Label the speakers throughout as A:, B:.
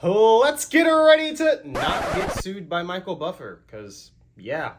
A: Let's get ready to not get sued by Michael Buffer, because yeah,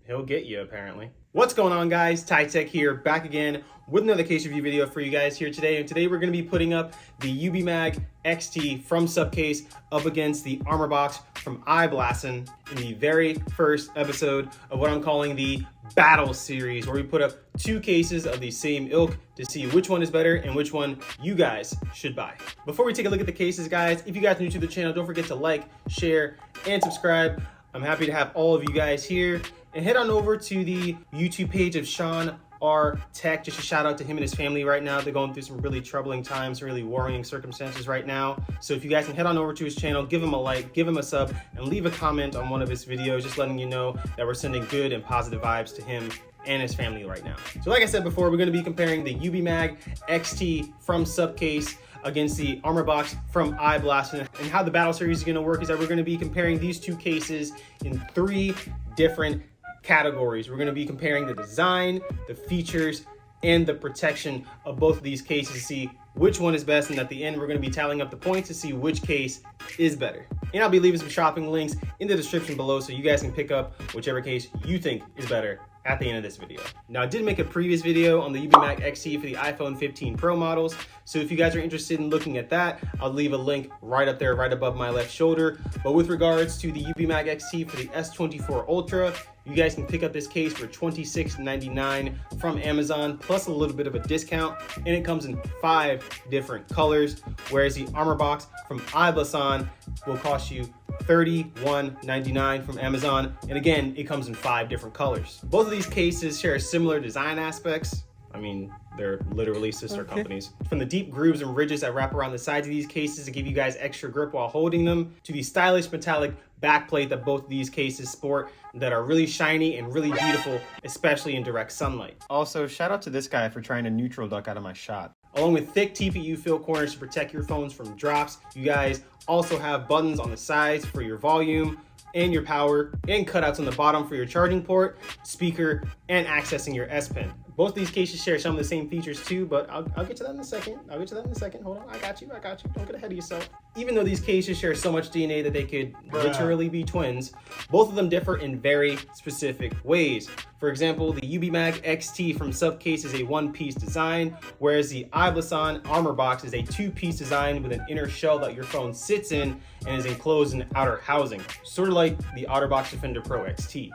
A: he'll get you apparently. What's going on, guys? TyTech here, back again with another case review video for you guys here today. And today we're going to be putting up the UB MagXT from Supcase up against the Armorbox from I-Blason in the very first episode of what I'm calling the Battle Series, where we put up two cases of the same ilk to see which one is better and which one you guys should buy. Before we take a look at the cases, guys, if you guys are new to the channel, don't forget to like, share, and subscribe. I'm happy to have all of you guys here. And head on over to the YouTube page of Sean R Tech. Just a shout out to him and his family right now. They're going through some really troubling times, really worrying circumstances right now. So if you guys can head on over to his channel, give him a like, give him a sub, and leave a comment on one of his videos, just letting you know that we're sending good and positive vibes to him and his family right now. So like I said before, we're going to be comparing the UB MagXT from Supcase against the Armorbox from I-Blason. And how the battle series is going to work is that we're going to be comparing these two cases in three different categories. We're going to be comparing the design, the features, and the protection of both of these cases to see which one is best, and at the end we're going to be tallying up the points to see which case is better. And I'll be leaving some shopping links in the description below so you guys can pick up whichever case you think is better at the end of this video. Now, I did make a previous video on the UB MagXT for the iPhone 15 Pro models, so if you guys are interested in looking at that, I'll leave a link right up there, right above my left shoulder. But with regards to the UB MagXT for the S24 Ultra, you guys can pick up this case for $26.99 from Amazon, plus a little bit of a discount, and it comes in 5 different colors, whereas the Armorbox from I-Blason will cost you $31.99 from Amazon, and again, it comes in 5 different colors. Both of these cases share similar design aspects. I mean, they're literally sister companies. From the deep grooves and ridges that wrap around the sides of these cases to give you guys extra grip while holding them, to the stylish metallic backplate that both of these cases sport that are really shiny and really beautiful, especially in direct sunlight. Also, shout out to this guy for trying to neutral duck out of my shot. Along with thick TPU fill corners to protect your phones from drops, you guys also have buttons on the sides for your volume and your power, and cutouts on the bottom for your charging port, speaker, and accessing your S Pen. Both of these cases share some of the same features too, but I'll get to that in a second. Hold on, I got you. Don't get ahead of yourself. Even though these cases share so much DNA that they could literally be twins, both of them differ in very specific ways. For example, the UB MagXT from Supcase is a one-piece design, whereas the I-Blason Armorbox is a two-piece design with an inner shell that your phone sits in and is enclosed in outer housing, sort of like the OtterBox Defender Pro XT.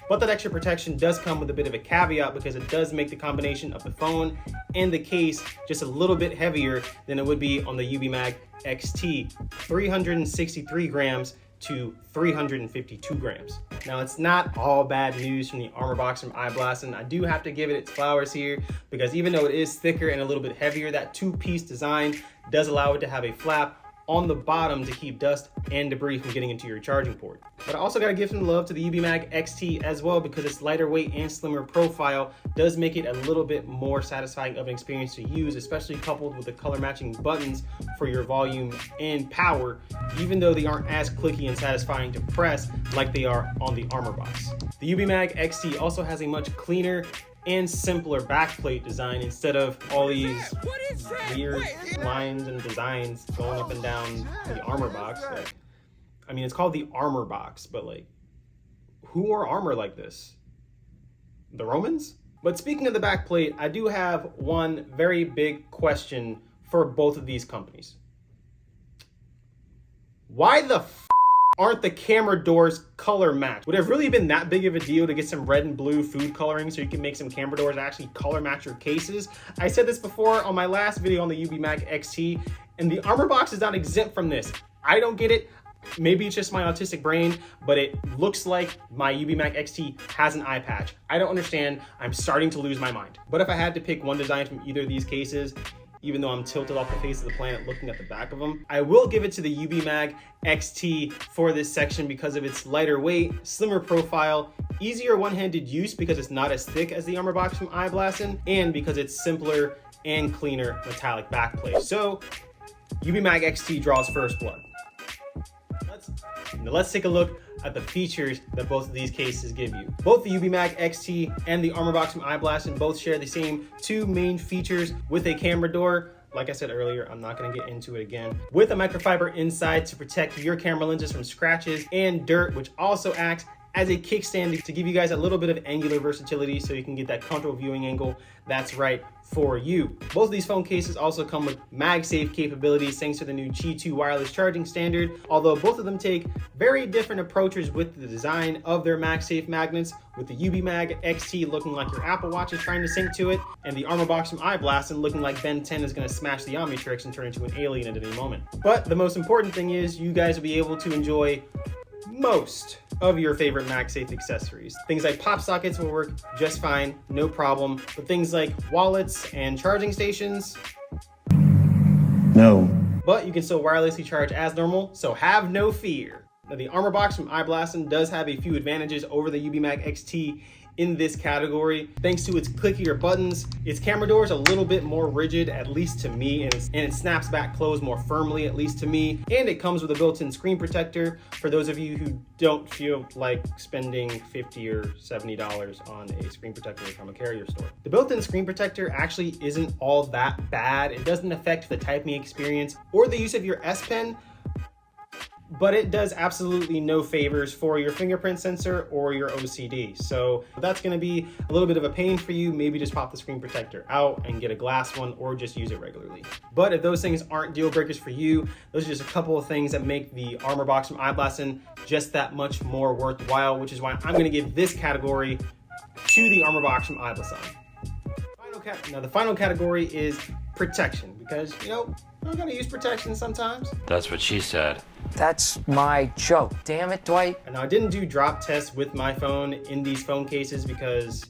A: But that extra protection does come with a bit of a caveat, because it does make the combination of the phone and the case just a little bit heavier than it would be on the UB MagXT, 363 grams to 352 grams. Now, it's not all bad news from the Armorbox from I-Blason. I do have to give it its flowers here, because even though it is thicker and a little bit heavier, that two-piece design does allow it to have a flap on the bottom to keep dust and debris from getting into your charging port. But I also gotta give some love to the UB MagXT as well, because its lighter weight and slimmer profile does make it a little bit more satisfying of an experience to use, especially coupled with the color matching buttons for your volume and power, even though they aren't as clicky and satisfying to press like they are on the Armorbox. The UB MagXT also has a much cleaner and simpler backplate design instead of all these weird lines and designs going up and down the Armorbox. Like, I mean, it's called the Armorbox, but like, who wore armor like this? The Romans? But speaking of the backplate, I do have one very big question for both of these companies. Why the aren't the camera doors color matched? Would it have really been that big of a deal to get some red and blue food coloring so you can make some camera doors actually color match your cases? I said this before on my last video on the UB MagXT, and the Armorbox is not exempt from this. I don't get it. Maybe it's just my autistic brain, but it looks like my UB MagXT has an eye patch. I don't understand. I'm starting to lose my mind. But if I had to pick one design from either of these cases, even though I'm tilted off the face of the planet looking at the back of them, I will give it to the UB MagXT for this section because of its lighter weight, slimmer profile, easier one-handed use because it's not as thick as the Armorbox from I-Blason, and because it's simpler and cleaner metallic backplate. So UB MagXT draws first blood. Let's take a look at the features that both of these cases give you. Both the UB MagXT and the Armorbox from I-Blason both share the same two main features with a camera door. like I said earlier, I'm not gonna get into it again. With a microfiber inside to protect your camera lenses from scratches and dirt, which also acts as a kickstand to give you guys a little bit of angular versatility so you can get that comfortable viewing angle that's right for you. Both of these phone cases also come with MagSafe capabilities thanks to the new Qi2 wireless charging standard, although both of them take very different approaches with the design of their MagSafe magnets, with the UB MagXT looking like your Apple Watch is trying to sync to it, and the Armorbox from I-Blason looking like Ben 10 is going to smash the Omnitrix and turn into an alien at any moment. But the most important thing is you guys will be able to enjoy most of your favorite MagSafe accessories. Things like pop sockets will work just fine, no problem. But things like wallets and charging stations, no. But you can still wirelessly charge as normal, so have no fear. Now, the Armorbox from I-Blason does have a few advantages over the UB MagXT in this category. Thanks to its clickier buttons, its camera door is a little bit more rigid, at least to me, and it snaps back closed more firmly, at least to me. And it comes with a built-in screen protector for those of you who don't feel like spending $50 or $70 on a screen protector from a carrier store. The built-in screen protector actually isn't all that bad. It doesn't affect the typing experience or the use of your S Pen, but it does absolutely no favors for your fingerprint sensor or your OCD. So that's gonna be a little bit of a pain for you. Maybe just pop the screen protector out and get a glass one, or just use it regularly. But if those things aren't deal breakers for you, those are just a couple of things that make the Armorbox from I-Blason just that much more worthwhile, which is why I'm gonna give this category to the Armorbox from I-Blason. Now the final category is protection, because I gotta use protection sometimes.
B: That's what she said.
C: That's my joke. Damn it, Dwight.
A: And now I didn't do drop tests with my phone in these phone cases because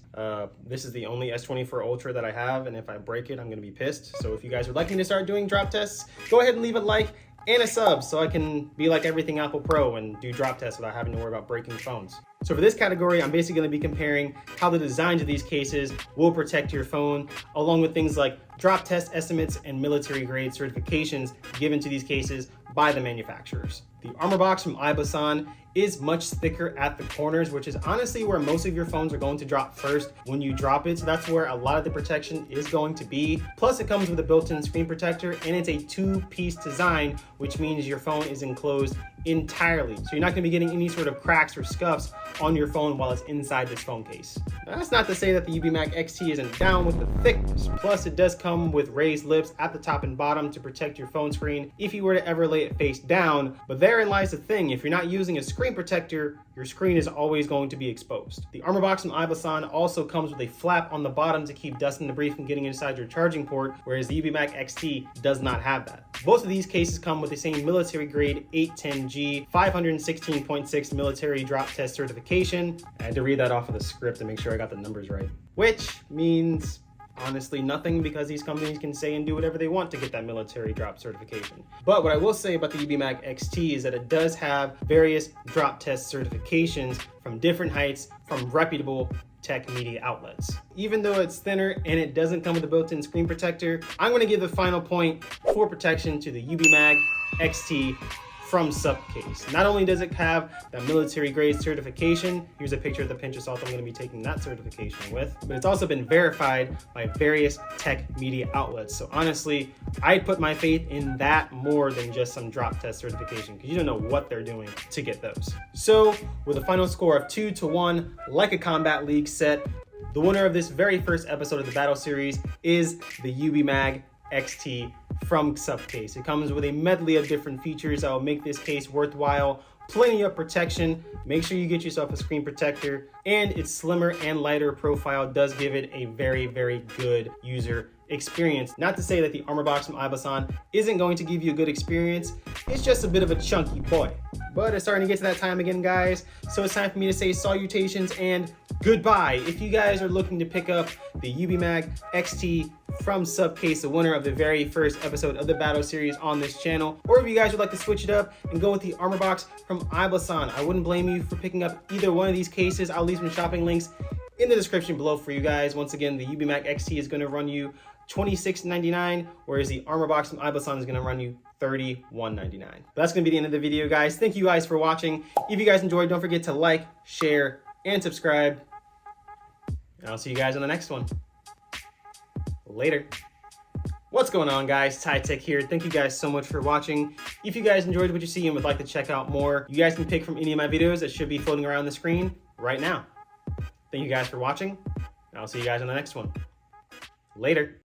A: this is the only S24 Ultra that I have, and if I break it, I'm gonna be pissed. So if you guys would like me to start doing drop tests, go ahead and leave a like and a sub so I can be like everything Apple Pro and do drop tests without having to worry about breaking phones. So for this category, I'm basically going to be comparing how the designs of these cases will protect your phone, along with things like drop test estimates and military grade certifications given to these cases by the manufacturers. The Armorbox from I-Blason is much thicker at the corners, which is honestly where most of your phones are going to drop first when you drop it. So that's where a lot of the protection is going to be. Plus it comes with a built-in screen protector, and it's a two-piece design, which means your phone is enclosed entirely. So you're not gonna be getting any sort of cracks or scuffs on your phone while it's inside this phone case. Now, that's not to say that the UB MagXT isn't down with the thickness. Plus it does come with raised lips at the top and bottom to protect your phone screen if you were to ever lay it face down. But therein lies the thing, if you're not using a screen protector, your screen is always going to be exposed. The Armorbox from I-Blason also comes with a flap on the bottom to keep dust and debris from getting inside your charging port, whereas the UB MagXT does not have that. Both of these cases come with the same military grade 810G 516.6 military drop test certification. I had to read that off of the script to make sure I got the numbers right, which means honestly nothing, because these companies can say and do whatever they want to get that military drop certification. But what I will say about the UB MagXT is that it does have various drop test certifications from different heights from reputable tech media outlets. Even though it's thinner and it doesn't come with a built-in screen protector, I'm going to give the final point for protection to the UB MagXT from Supcase. Not only does it have that military grade certification, here's a picture of the pinch of salt I'm going to be taking that certification with, but it's also been verified by various tech media outlets. So honestly, I'd put my faith in that more than just some drop test certification, because you don't know what they're doing to get those. So with a final score of 2-1, like a Combat League set, the winner of this very first episode of the Battle Series is the UB MagXT from Supcase. It comes with a medley of different features that will make this case worthwhile. Plenty of protection. Make sure you get yourself a screen protector, and its slimmer and lighter profile does give it a very, very good user experience. Not to say that the Armorbox from I-Blason isn't going to give you a good experience. It's just a bit of a chunky boy. But it's starting to get to that time again, guys. So it's time for me to say salutations and goodbye. If you guys are looking to pick up the UB MagXT from Supcase, the winner of the very first episode of the Battle Series on this channel, or if you guys would like to switch it up and go with the Armorbox from I-Blason, I wouldn't blame you for picking up either one of these cases. I'll leave some shopping links in the description below for you guys. Once again, the UB MagXT is going to run you $26.99, whereas the Armorbox from I-Blason is going to run you $31.99. But that's going to be the end of the video, guys. Thank you guys for watching. If you guys enjoyed, don't forget to like, share, and subscribe. And I'll see you guys on the next one. Later. What's going on, guys? Tech here. Thank you guys so much for watching. If you guys enjoyed what you see and would like to check out more, you guys can pick from any of my videos that should be floating around the screen right now. Thank you guys for watching, and I'll see you guys on the next one. Later.